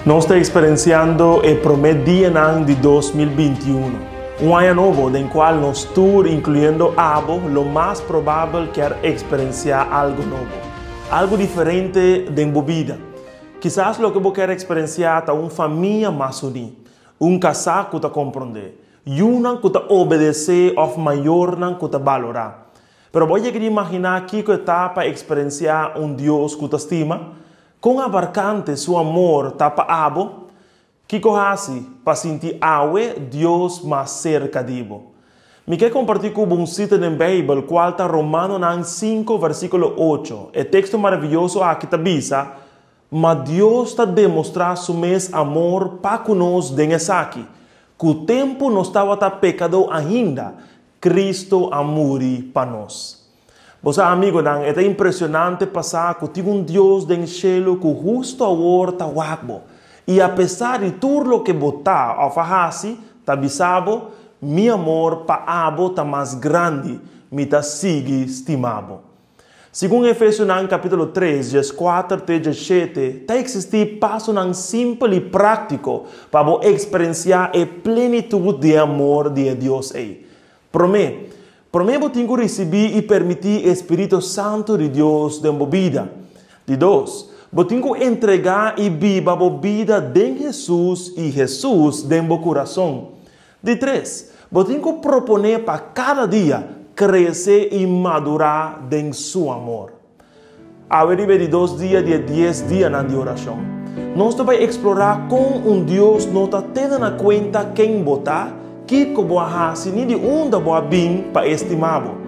Nós estamos experienciando o primeiro dia de 2021. Um ano novo, no qual nós todos, incluindo Abo, lo mais provável quer experienciar algo novo. Algo diferente de sua vida. Quizás o que você quer experienciar é uma família mais unida. Um casal que você compreende. Uma que você obedece ou maior que você valora. Pero você quer imaginar que está para experienciar Deus que você estima? Com abarcante seu amor tapa abo, que corrase para sentir awe Deus mais cerca de você. Me quer compartilhar com um sítio na Bíblia, qual está Romanos 5, versículo 8. É texto maravilhoso aqui está bisa, mas Deus está demonstrando seu mesmo amor para conosco nessa aqui. Que o tempo não estava pecador ainda, Cristo amori para nós. Você, amigo, é impressionante passar que tem Deus do céu que justo agora está guapo. E apesar de tudo o que botar ao fazer, está bisabo, meu amor para abo está mais grande, me está sigue estimado. Segundo Efésios capítulo 3, vers 4 até 7, está existir passo simples e prático para experienciar a plenitude de amor de Deus. Primeiro, tenho que receber e permitir o Espírito Santo de Deus na minha vida. De dois, tenho que entregar e viver a vida de Jesus e Jesus no meu coração. De três, tenho que proponer para cada dia crescer e madurar em seu amor. A ver de 2 dias, de 10 dias na oração. Nós vamos explorar com Deus, não está tendo na conta quem botar, que como a ni de onda boa bem para estimá-lo.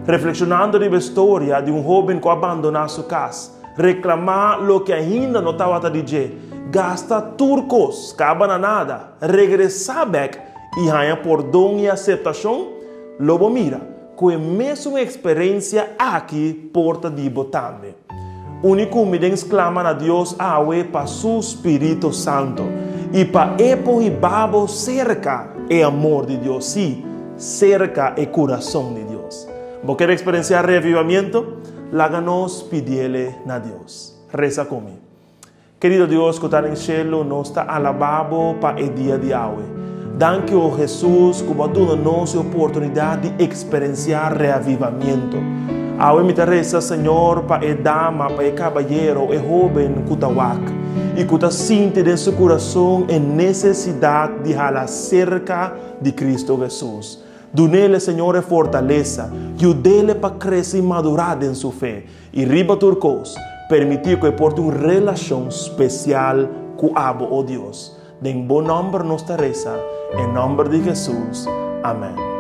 Reflexionando sobre a história de jovem que abandonou sua casa, reclamar o que ainda não estava a dizer, gasta turcos, acaba nada, regressar back e ganha perdão e aceitação, logo mira, com a mesma experiência aqui porta de botame. Único me exclama a Deus para seu Espírito Santo e para epo e babo cerca o amor de Deus, sim, cerca o coração de Deus. ¿Vos quer experienciar reavivamiento? Láganos pedirle a Deus. Reza comigo. Querido Deus que está no cielo, nos está alabado para o dia de hoje. Danke, oh Jesus, que você dá-nos a oportunidade de experienciar reavivamiento. Hoje me reza, Senhor, para a dama, para o caballero, o jovem que está aqui. E que está sentindo em seu coração a necessidade de estar cerca de Cristo Jesus. Dá-lhe, Senhor, a fortaleza. Ajude-lhe para crescer e madurar em sua fé. E riba turcos, permitir que porte uma relação especial com o Deus. Em bom nome nos reza, em nome de Jesus. Amém.